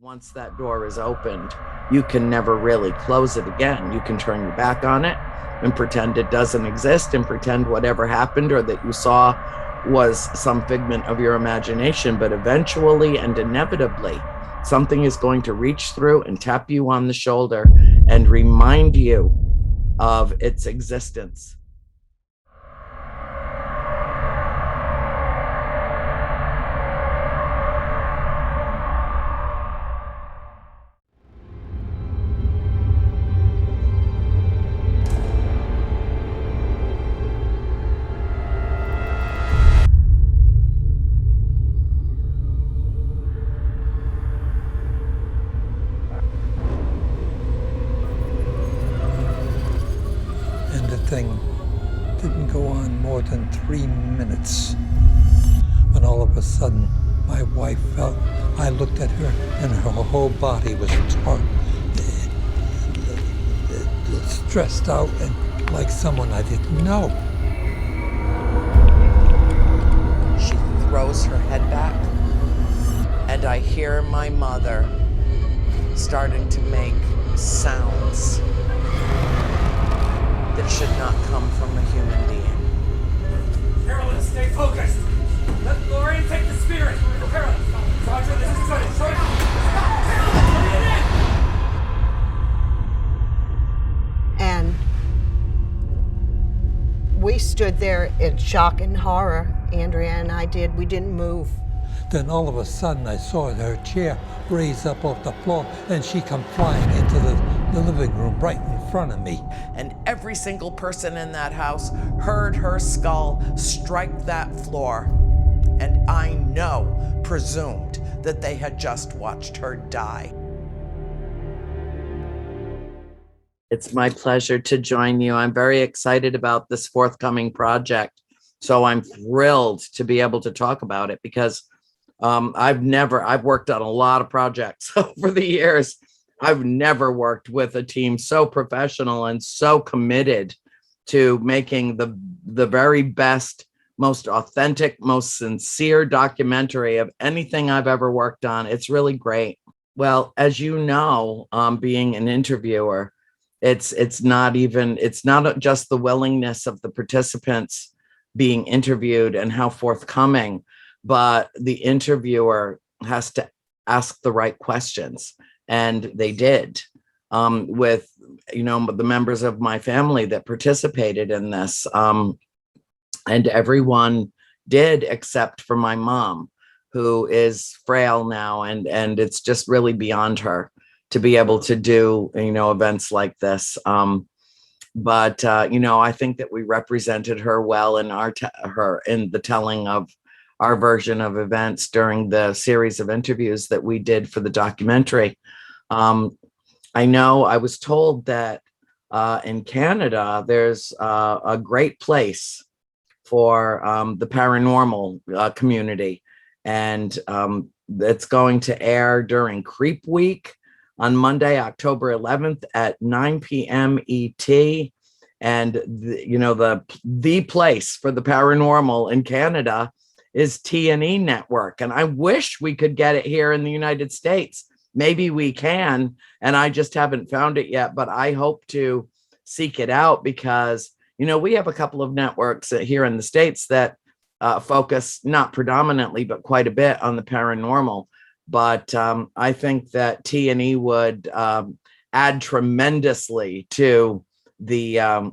Once that door is opened, you can never really close it again. You can turn your back on it and pretend it doesn't exist and pretend whatever happened or that you saw was some figment of your imagination. But eventually and inevitably, something is going to reach through and tap you on the shoulder and remind you of its existence. Thing didn't go on more than 3 minutes when all of a sudden my wife felt. I looked at her and her whole body was stressed out and like someone I didn't know. She throws her head back and I hear my mother starting to make sounds that should not come from a human being. Carolyn, stay focused. Let Lorraine take the spirit. Carolyn, Roger, this is good. Stop. Carolyn, and we stood there in shock and horror. Andrea and I did. We didn't move. Then all of a sudden I saw her chair raise up off the floor and she come flying into the living room right in front of me. And every single person in that house heard her skull strike that floor. And I presumed that they had just watched her die. It's my pleasure to join you. I'm very excited about this forthcoming project. So I'm thrilled to be able to talk about it because I've worked on a lot of projects over the years. I've never worked with a team so professional and so committed to making the very best, most authentic, most sincere documentary of anything I've ever worked on. It's really great. Well, as you know, being an interviewer, it's not just the willingness of the participants being interviewed and how forthcoming, but the interviewer has to ask the right questions. And they did with, the members of my family that participated in this. And everyone did except for my mom, who is frail now. And it's just really beyond her to be able to do, events like this. But I think that we represented her well in in the telling of our version of events during the series of interviews that we did for the documentary. I know I was told that in Canada, there's a great place for the paranormal community. And it's going to air during Creep Week on Monday, October 11th at 9 p.m. ET. And the place for the paranormal in Canada is T+E Network. And I wish we could get it here in the United States. Maybe we can, and I just haven't found it yet, but I hope to seek it out because, we have a couple of networks here in the States that focus not predominantly, but quite a bit on the paranormal. But I think that T+E would add tremendously to the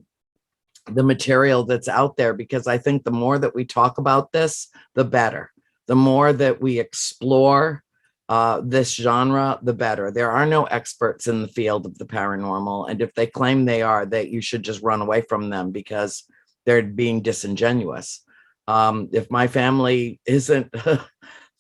material that's out there, because I think the more that we talk about this, the better. The more that we explore this genre, the better. There are no experts in the field of the paranormal. And if they claim they are, that you should just run away from them because they're being disingenuous. If my family isn't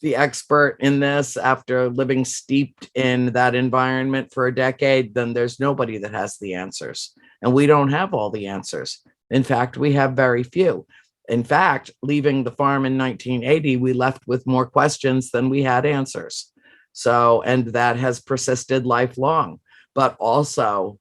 the expert in this after living steeped in that environment for a decade, then there's nobody that has the answers. And we don't have all the answers. In fact, we have very few. In fact, leaving the farm in 1980, we left with more questions than we had answers. So, and that has persisted lifelong, but also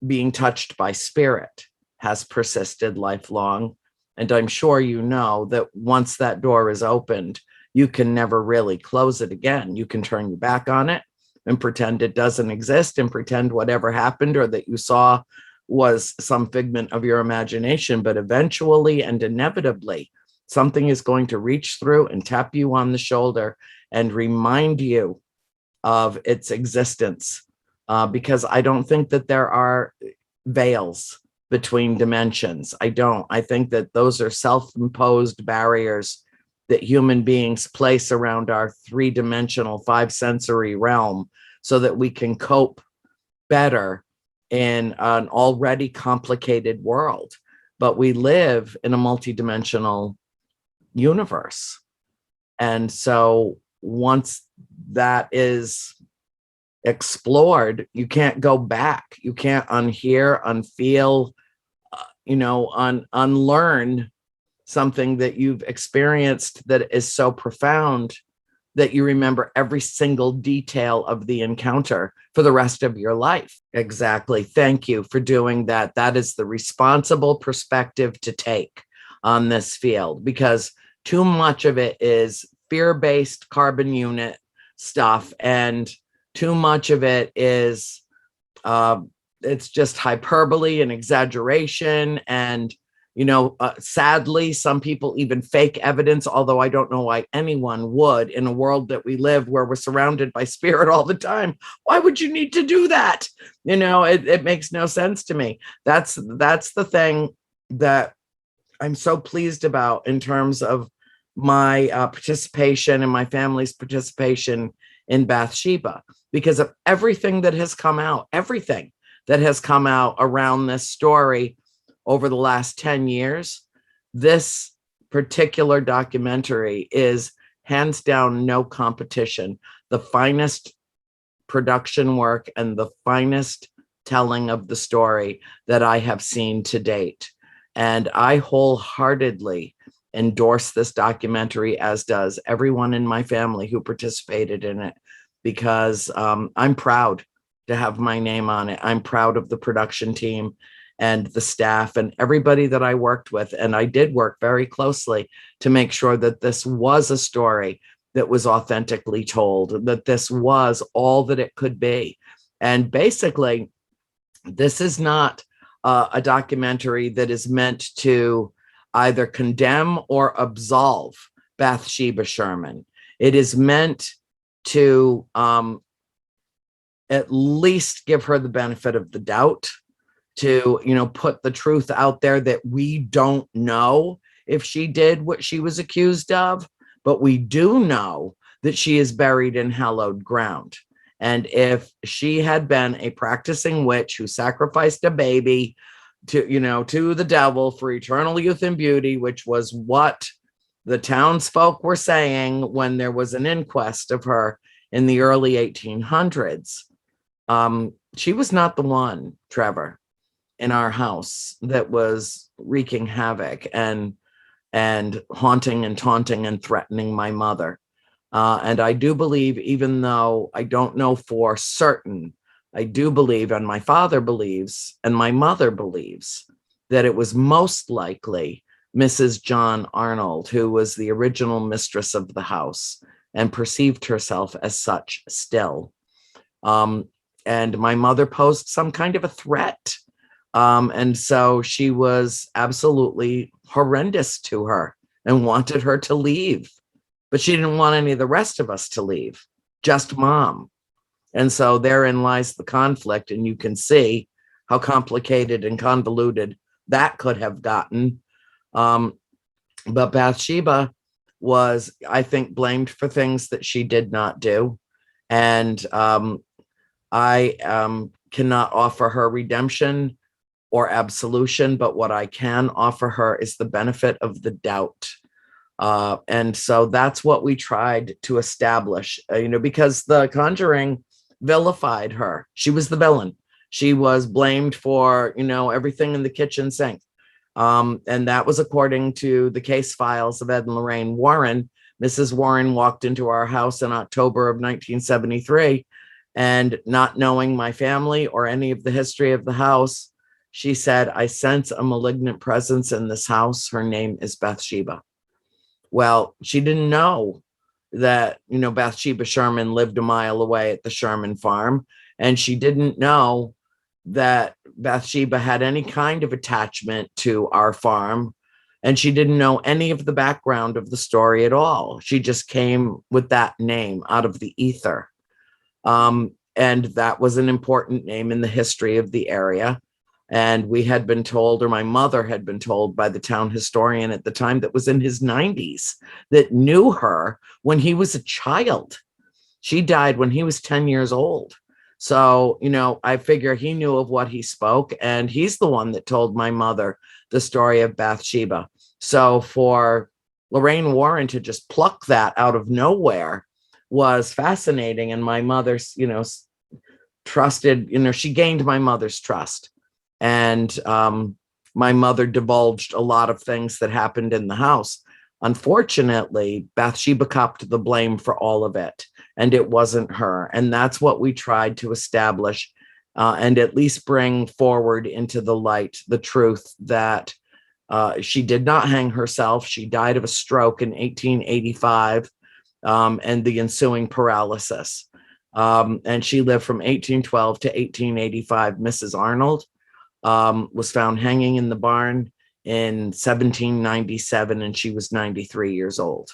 being touched by spirit has persisted lifelong. And I'm sure you know that once that door is opened, you can never really close it again. You can turn your back on it and pretend it doesn't exist and pretend whatever happened or that you saw was some figment of your imagination. But eventually and inevitably, something is going to reach through and tap you on the shoulder and remind you of its existence. Because I don't think that there are veils between dimensions. I don't. I think that those are self-imposed barriers that human beings place around our three-dimensional, five-sensory realm so that we can cope better in an already complicated world. But we live in a multidimensional universe. And so once that is explored, you can't go back. You can't unhear, unfeel, unlearn something that you've experienced that is so profound that you remember every single detail of the encounter for the rest of your life. Exactly. Thank you for doing that. That is the responsible perspective to take on this field, because too much of it is fear-based carbon unit stuff, and too much of it is it's just hyperbole and exaggeration, and sadly, some people even fake evidence, although I don't know why anyone would in a world that we live where we're surrounded by spirit all the time. Why would you need to do that? It makes no sense to me. That's the thing that I'm so pleased about in terms of my participation and my family's participation in Bathsheba, because of everything that has come out around this story over the last 10 years. This particular documentary is hands down no competition. The finest production work and the finest telling of the story that I have seen to date. And I wholeheartedly endorse this documentary, as does everyone in my family who participated in it, because I'm proud to have my name on it. I'm proud of the production team and the staff and everybody that I worked with. And I did work very closely to make sure that this was a story that was authentically told, that this was all that it could be. And basically, this is not a documentary that is meant to either condemn or absolve Bathsheba Sherman. It is meant to at least give her the benefit of the doubt, to put the truth out there that we don't know if she did what she was accused of, but we do know that she is buried in hallowed ground. And if she had been a practicing witch who sacrificed a baby to the devil for eternal youth and beauty, which was what the townsfolk were saying when there was an inquest of her in the early 1800s, she was not the one, Trevor, in our house that was wreaking havoc and haunting and taunting and threatening my mother. And I do believe, even though I don't know for certain, I do believe, and my father believes, and my mother believes, that it was most likely Mrs. John Arnold, who was the original mistress of the house and perceived herself as such still. And my mother posed some kind of a threat. And so she was absolutely horrendous to her and wanted her to leave. But she didn't want any of the rest of us to leave, just Mom. And so therein lies the conflict. And you can see how complicated and convoluted that could have gotten. But Bathsheba was, I think, blamed for things that she did not do. And I cannot offer her redemption or absolution, but what I can offer her is the benefit of the doubt. And so that's what we tried to establish, because the Conjuring vilified her. She was the villain. She was blamed for, everything in the kitchen sink. And that was according to the case files of Ed and Lorraine Warren. Mrs. Warren walked into our house in October of 1973, and not knowing my family or any of the history of the house, she said, "I sense a malignant presence in this house. Her name is Bathsheba." Well, she didn't know that, Bathsheba Sherman lived a mile away at the Sherman farm, and she didn't know that Bathsheba had any kind of attachment to our farm, and she didn't know any of the background of the story at all. She just came with that name out of the ether. And that was an important name in the history of the area. And we had been told, or my mother had been told by the town historian at the time that was in his 90s, that knew her when he was a child. She died when he was 10 years old. So, I figure he knew of what he spoke, and he's the one that told my mother the story of Bathsheba. So for Lorraine Warren to just pluck that out of nowhere was fascinating. And my mother's, trusted, she gained my mother's trust. And my mother divulged a lot of things that happened in the house. Unfortunately, Bathsheba copped the blame for all of it, and it wasn't her. And that's what we tried to establish and at least bring forward into the light the truth that she did not hang herself. She died of a stroke in 1885 and the ensuing paralysis. And she lived from 1812 to 1885. Mrs. Arnold was found hanging in the barn in 1797, and she was 93 years old.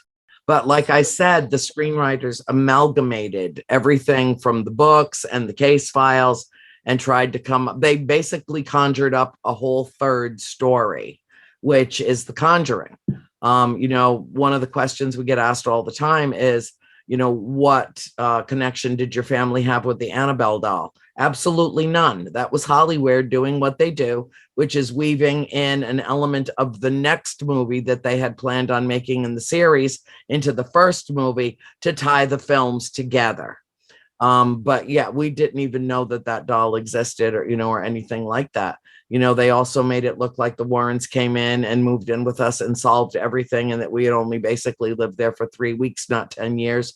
But like I said, the screenwriters amalgamated everything from the books and the case files and tried to come up. They basically conjured up a whole third story, which is the Conjuring. One of the questions we get asked all the time is, what connection did your family have with the Annabelle doll? Absolutely none. That was Hollywood doing what they do, which is weaving in an element of the next movie that they had planned on making in the series into the first movie to tie the films together. But yeah, we didn't even know that doll existed or anything like that. They also made it look like the Warrens came in and moved in with us and solved everything, and that we had only basically lived there for 3 weeks, not 10 years.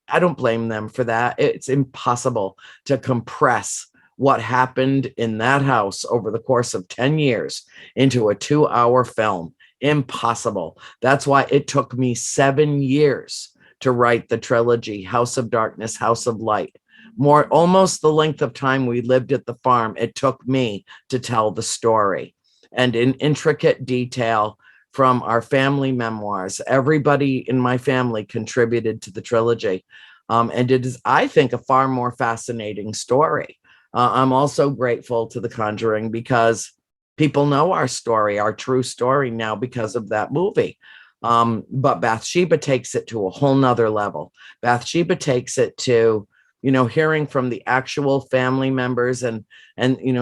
I don't blame them for that. It's impossible to compress what happened in that house over the course of 10 years into a 2-hour film. Impossible. That's why it took me 7 years to write the trilogy, House of Darkness, House of Light. Almost the length of time we lived at the farm it took me to tell the story, and in intricate detail from our family memoirs. Everybody in my family contributed to the trilogy. And it is, I think, a far more fascinating story. I'm also grateful to The Conjuring because people know our story, our true story now because of that movie. But Bathsheba takes it to a whole nother level. Bathsheba takes it to, hearing from the actual family members and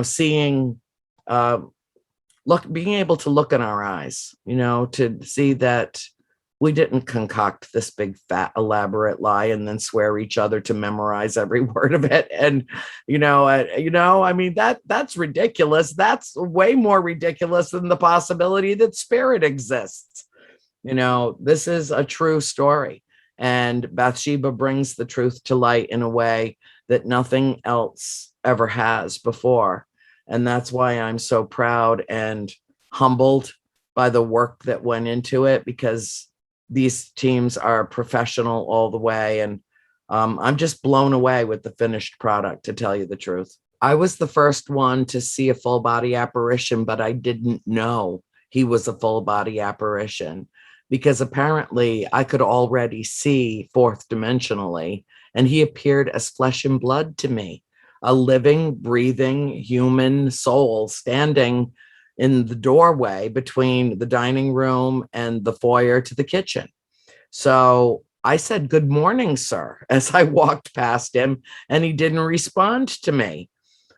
seeing, being able to look in our eyes, to see that we didn't concoct this big, fat, elaborate lie and then swear each other to memorize every word of it. And, I mean, that's ridiculous. That's way more ridiculous than the possibility that spirit exists. This is a true story. And Bathsheba brings the truth to light in a way that nothing else ever has before. And that's why I'm so proud and humbled by the work that went into it, because these teams are professional all the way. And I'm just blown away with the finished product, to tell you the truth. I was the first one to see a full body apparition, but I didn't know he was a full body apparition, because apparently I could already see fourth dimensionally, and he appeared as flesh and blood to me, a living, breathing human soul standing in the doorway between the dining room and the foyer to the kitchen. So I said, "Good morning, sir," as I walked past him, and he didn't respond to me.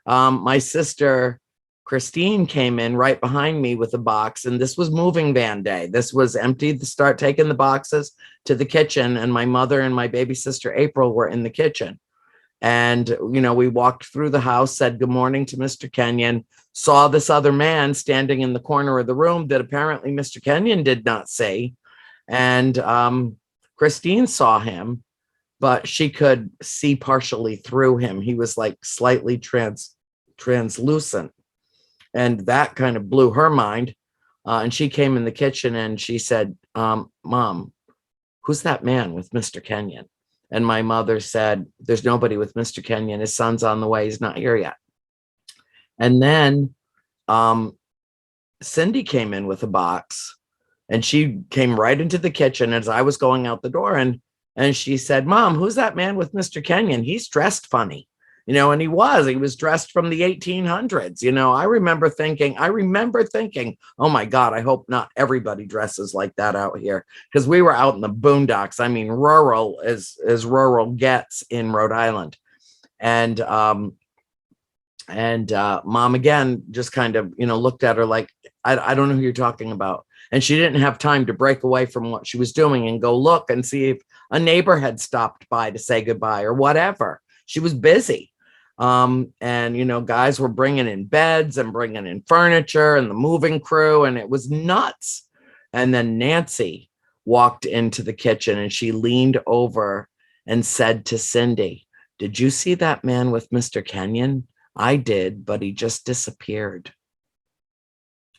My sister Christine came in right behind me with a box, and this was moving van day. This was empty to start taking the boxes to the kitchen, and my mother and my baby sister April were in the kitchen. And, we walked through the house, said good morning to Mr. Kenyon, saw this other man standing in the corner of the room that apparently Mr. Kenyon did not see. And Christine saw him, but she could see partially through him. He was like slightly translucent. And that kind of blew her mind. And she came in the kitchen and she said, "Mom, who's that man with Mr. Kenyon? And my mother said, there's nobody with Mr. Kenyon. His son's on the way. He's not here yet. And then Cindy came in with a box, and she came right into the kitchen as I was going out the door. And she said, Mom, who's that man with Mr. Kenyon? He's dressed funny. And he was dressed from the 1800s. I remember thinking, oh my God, I hope not everybody dresses like that out here. Because we were out in the boondocks. I mean, rural as rural gets in Rhode Island. And Mom again, just kind of, looked at her like, I don't know who you're talking about. And she didn't have time to break away from what she was doing and go look and see if a neighbor had stopped by to say goodbye or whatever. She was busy. Guys were bringing in beds and bringing in furniture and the moving crew, and it was nuts. And then Nancy walked into the kitchen, and she leaned over and said to Cindy, did you see that man with Mr. Kenyon? I did, but he just disappeared.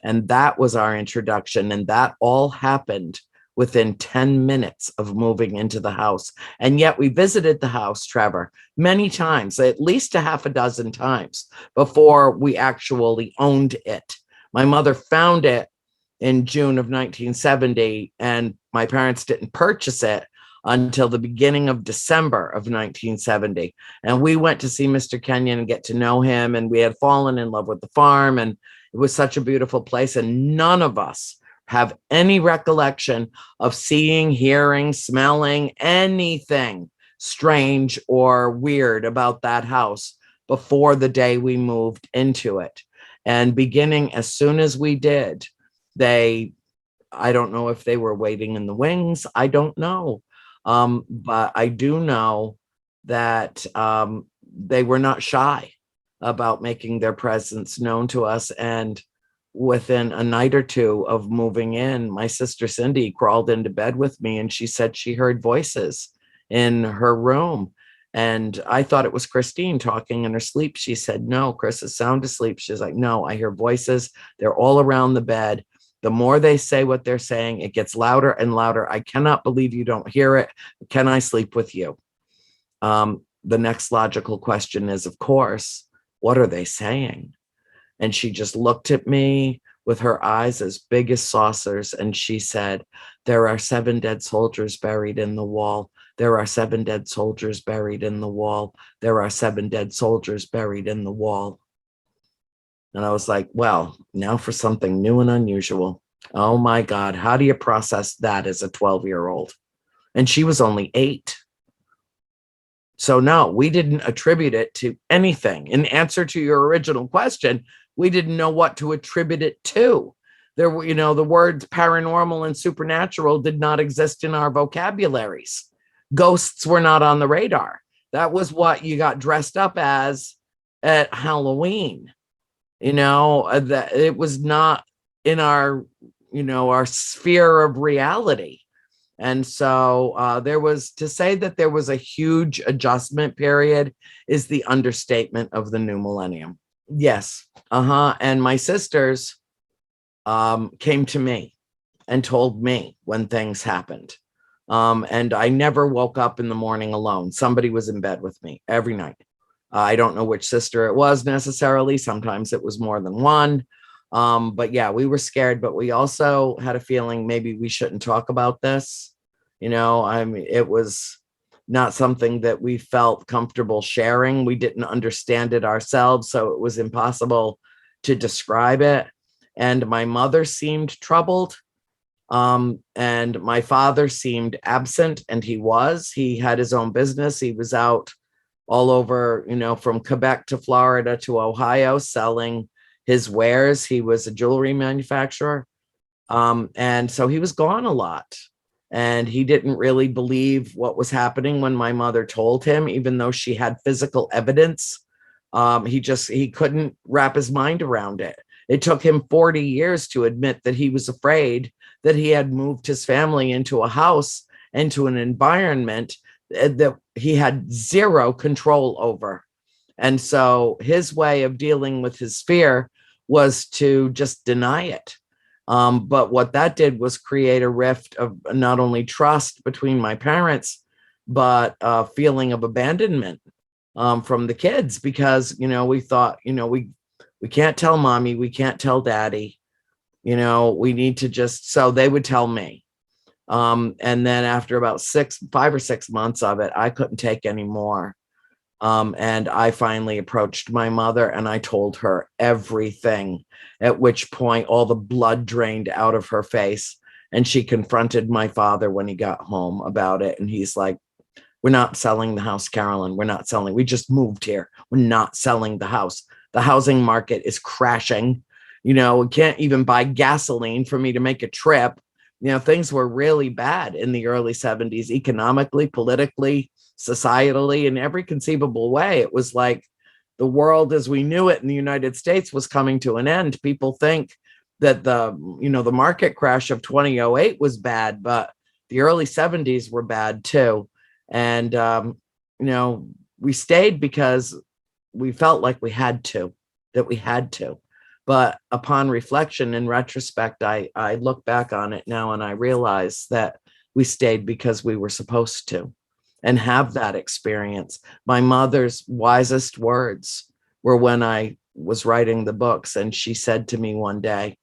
And that was our introduction. And that all happened within 10 minutes of moving into the house. And yet we visited the house, Trevor, many times, at least a half a dozen times before we actually owned it. My mother found it in June of 1970, and my parents didn't purchase it until the beginning of December of 1970. And we went to see Mr. Kenyon and get to know him. And we had fallen in love with the farm, and it was such a beautiful place. And none of us have any recollection of seeing, hearing, smelling anything strange or weird about that house before the day we moved into it. And beginning as soon as we did, I don't know if they were waiting in the wings. I don't know. But I do know that they were not shy about making their presence known to us. And within a night or two of moving in, my sister Cindy crawled into bed with me, and she said she heard voices in her room. And I thought it was Christine talking in her sleep. She said, no, Chris is sound asleep. She's like, no, I hear voices. They're all around the bed. The more they say what they're saying, it gets louder and louder. I cannot believe you don't hear it. Can I sleep with you? The next logical question is, of course, what are they saying? And she just looked at me with her eyes as big as saucers. And she said, there are 7 dead soldiers buried in the wall. There are 7 dead soldiers buried in the wall. There are 7 dead soldiers buried in the wall. And I was like, well, now for something new and unusual. Oh my God, how do you process that as a 12-year-old? And she was only 8. So no, we didn't attribute it to anything. In answer to your original question, we didn't know what to attribute it to. There were, the words paranormal and supernatural did not exist in our vocabularies. Ghosts were not on the radar. That was what you got dressed up as at Halloween. That it was not in our, our sphere of reality. And so there was, to say that there was a huge adjustment period is the understatement of the new millennium. Yes. And my sisters came to me and told me when things happened. And I never woke up in the morning alone. Somebody was in bed with me every night. I don't know which sister it was necessarily. Sometimes it was more than one. But yeah, we were scared, but we also had a feeling maybe we shouldn't talk about this. It was not something that we felt comfortable sharing. We didn't understand it ourselves, so it was impossible to describe it. And my mother seemed troubled. And my father seemed absent, and he had his own business. He was out all over, from Quebec to Florida to Ohio selling his wares. He was a jewelry manufacturer. And so he was gone a lot, and he didn't really believe what was happening when my mother told him, even though she had physical evidence. He couldn't wrap his mind around it. It took him 40 years to admit that he was afraid that he had moved his family into a house, into an environment that he had zero control over. And so his way of dealing with his fear was to just deny it. But what that did was create a rift of not only trust between my parents, but a feeling of abandonment from the kids, because, we thought, we can't tell mommy, we can't tell daddy, we need to just, so they would tell me. And then after about 5 or 6 months of it, I couldn't take any more. And I finally approached my mother and I told her everything, at which point all the blood drained out of her face. And she confronted my father when he got home about it. And he's like, we're not selling the house, Carolyn. We're not selling. We just moved here. We're not selling the house. The housing market is crashing. We can't even buy gasoline for me to make a trip. Things were really bad in the early 70s, economically, politically, societally, in every conceivable way. It was like the world as we knew it in the United States was coming to an end. People think that the market crash of 2008 was bad, but the early 70s were bad too. And, we stayed because we felt like we had to. But upon reflection, in retrospect, I look back on it now and I realize that we stayed because we were supposed to and have that experience. My mother's wisest words were when I was writing the books, and she said to me one day,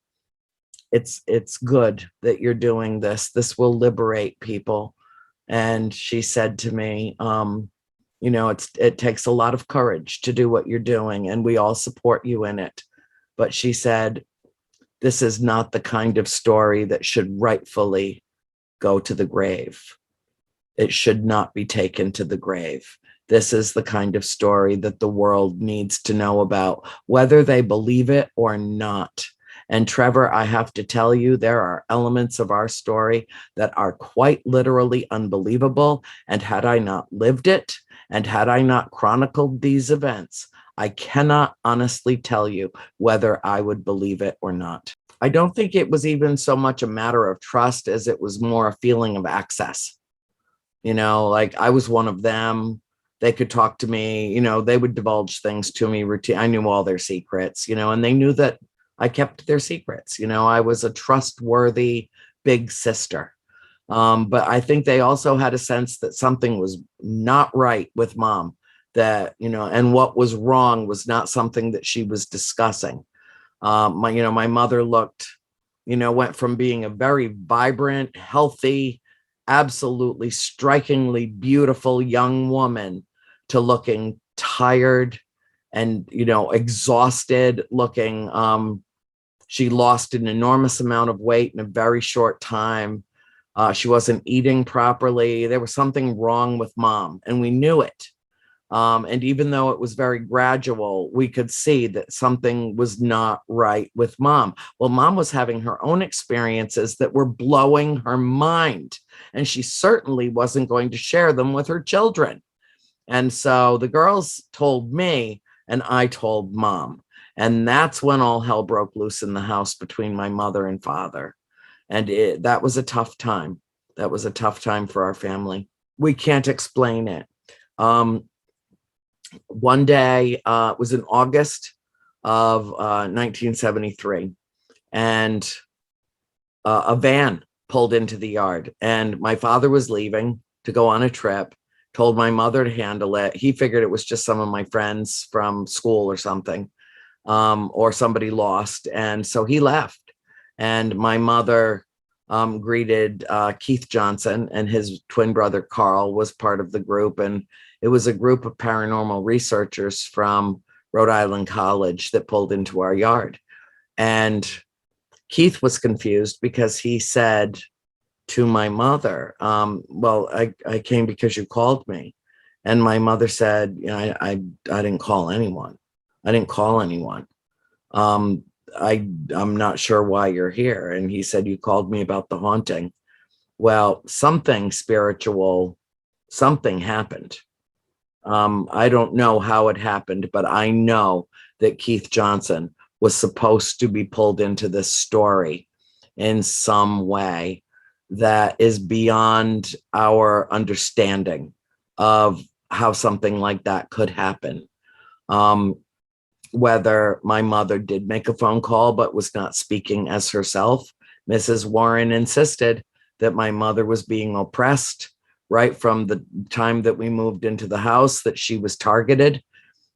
it's good that you're doing this. This will liberate people. And she said to me, it takes a lot of courage to do what you're doing, and we all support you in it. But she said, this is not the kind of story that should rightfully go to the grave. It should not be taken to the grave. This is the kind of story that the world needs to know about, whether they believe it or not. And Trevor, I have to tell you, there are elements of our story that are quite literally unbelievable. And had I not lived it, and had I not chronicled these events, I cannot honestly tell you whether I would believe it or not. I don't think it was even so much a matter of trust as it was more a feeling of access. Like I was one of them. They could talk to me, they would divulge things to me routine. I knew all their secrets, and they knew that I kept their secrets. I was a trustworthy big sister. But I think they also had a sense that something was not right with mom, that, and what was wrong was not something that she was discussing. My mother went from being a very vibrant, healthy, absolutely strikingly beautiful young woman to looking tired and, exhausted looking. She lost an enormous amount of weight in a very short time. She wasn't eating properly. There was something wrong with mom, and we knew it. And even though it was very gradual, we could see that something was not right with mom. Well, mom was having her own experiences that were blowing her mind, and she certainly wasn't going to share them with her children. And so the girls told me, and I told mom. And that's when all hell broke loose in the house between my mother and father. And that was a tough time. That was a tough time for our family. We can't explain it. One day, it was in August of 1973, and a van pulled into the yard, and my father was leaving to go on a trip, told my mother to handle it. He figured it was just some of my friends from school or something, or somebody lost. And so he left, and my mother greeted Keith Johnson, and his twin brother Carl was part of the group. And it was a group of paranormal researchers from Rhode Island College that pulled into our yard. And Keith was confused because he said to my mother, well, I came because you called me. And my mother said, I didn't call anyone. I didn't call anyone. I'm not sure why you're here. And he said, you called me about the haunting. Well, something spiritual, something happened. I don't know how it happened, but I know that Keith Johnson was supposed to be pulled into this story in some way that is beyond our understanding of how something like that could happen. Whether my mother did make a phone call but was not speaking as herself, Mrs. Warren insisted that my mother was being oppressed right from the time that we moved into the house, that she was targeted,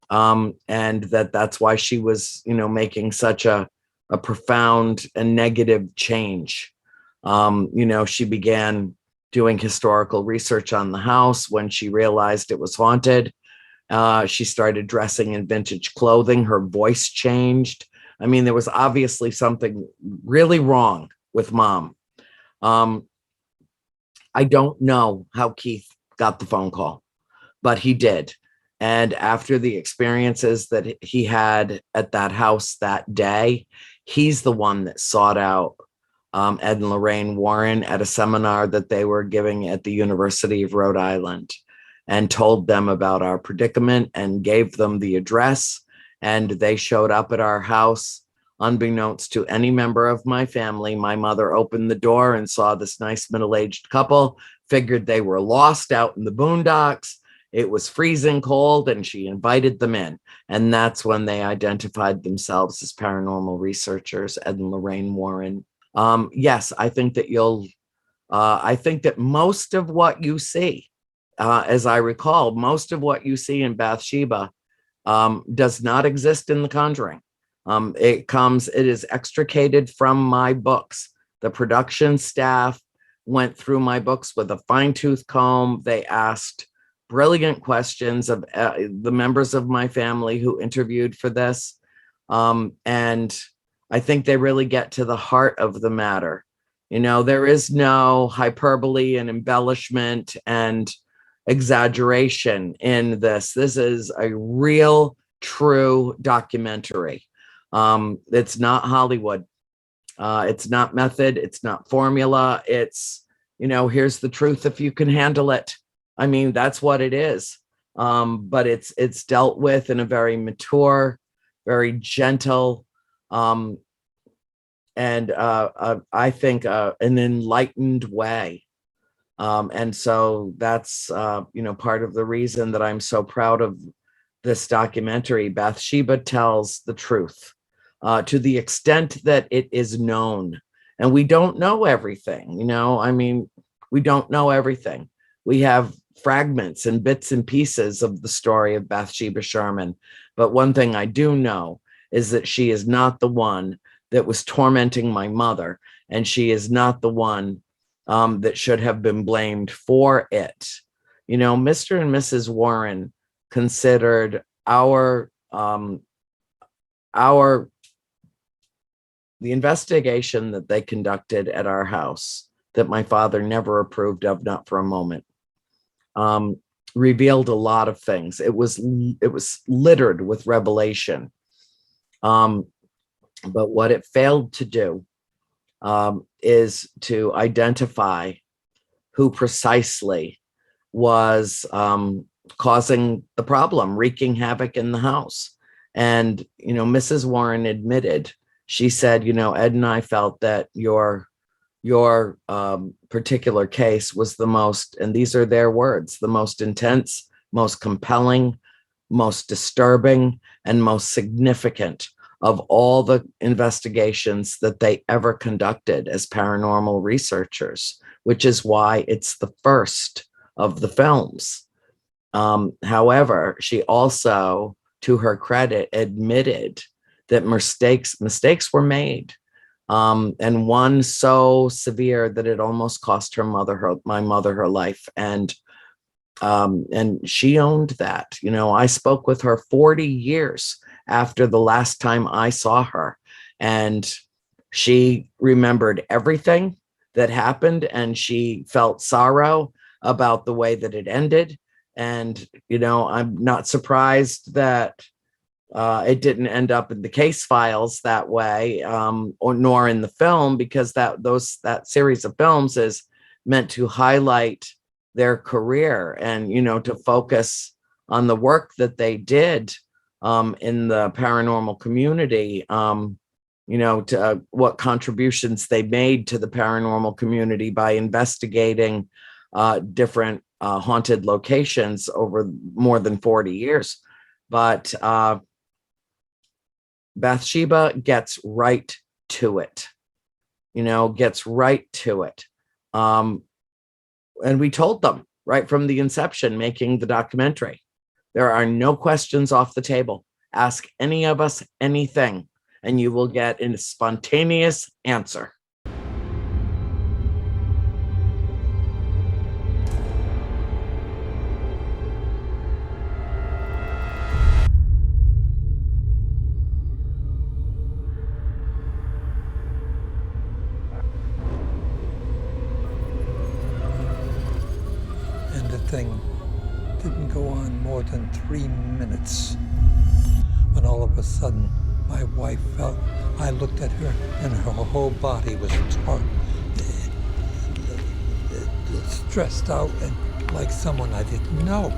and that's why she was, making such a profound and negative change. She began doing historical research on the house when she realized it was haunted. She started dressing in vintage clothing. Her voice changed. I mean, there was obviously something really wrong with Mom. I don't know how Keith got the phone call, but he did. And after the experiences that he had at that house that day, he's the one that sought out Ed and Lorraine Warren at a seminar that they were giving at the University of Rhode Island, and told them about our predicament and gave them the address. And they showed up at our house. Unbeknownst to any member of my family, my mother opened the door and saw this nice middle-aged couple, figured they were lost out in the boondocks. It was freezing cold, and she invited them in. And that's when they identified themselves as paranormal researchers, Ed and Lorraine Warren. Yes, I think that I think that most of what you see, as I recall, most of what you see in Bathsheba does not exist in The Conjuring. It is extricated from my books. The production staff went through my books with a fine-tooth comb. They asked brilliant questions of the members of my family who interviewed for this. And I think they really get to the heart of the matter. There is no hyperbole and embellishment and exaggeration in this. This is a real, true documentary. It's not Hollywood. It's not method. It's not formula. It's, here's the truth if you can handle it. I mean, that's what it is. But it's dealt with in a very mature, very gentle, and I think an enlightened way. And so that's, part of the reason that I'm so proud of this documentary. Bathsheba tells the truth to the extent that it is known. And we don't know everything, we don't know everything. We have fragments and bits and pieces of the story of Bathsheba Sherman. But one thing I do know is that she is not the one that was tormenting my mother, and she is not the one that should have been blamed for it. Mr. and Mrs. Warren considered the investigation that they conducted at our house, that my father never approved of, not for a moment, revealed a lot of things. It was littered with revelation. But what it failed to do is to identify who precisely was causing the problem, wreaking havoc in the house. And, Mrs. Warren admitted, she said, Ed and I felt that your particular case was the most, and these are their words, the most intense, most compelling, most disturbing, and most significant of all the investigations that they ever conducted as paranormal researchers, which is why it's the first of the films. However, she also, to her credit, admitted that mistakes were made, and one so severe that it almost cost my mother her life. And she owned that. I spoke with her 40 years after the last time I saw her, and she remembered everything that happened, and she felt sorrow about the way that it ended. And, I'm not surprised that it didn't end up in the case files that way, nor in the film, because that series of films is meant to highlight their career and, to focus on the work that they did in the paranormal community, to what contributions they made to the paranormal community by investigating different haunted locations over more than 40 years. But Bathsheba gets right to it. gets right to it. And we told them right from the inception, making the documentary, there are no questions off the table. Ask any of us anything, and you will get a spontaneous answer. And the thing didn't go on more than 3 minutes when all of a sudden my wife felt, I looked at her and her whole body was stressed out and like someone I didn't know.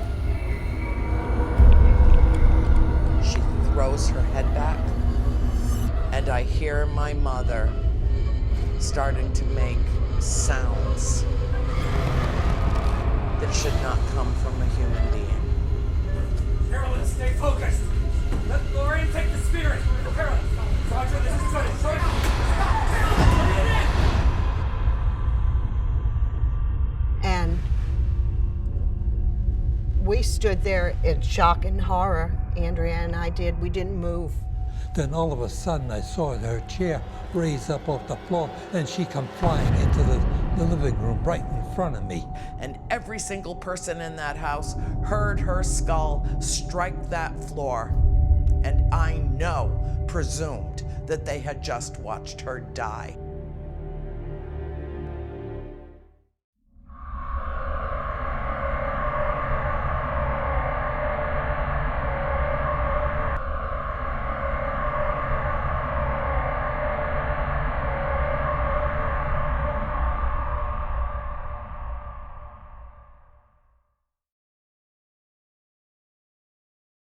She throws her head back, and I hear my mother starting to make sounds that should not come from a human being. Carolyn, stay focused. Let Lorraine take the spirit. Carolyn, Roger, this is good. Stop. Carolyn, bring it in. And we stood there in shock and horror. Andrea and I did. We didn't move. Then all of a sudden I saw her chair raise up off the floor and she come flying into the living room right in front of me. And every single person in that house heard her skull strike that floor. And I presumed that they had just watched her die.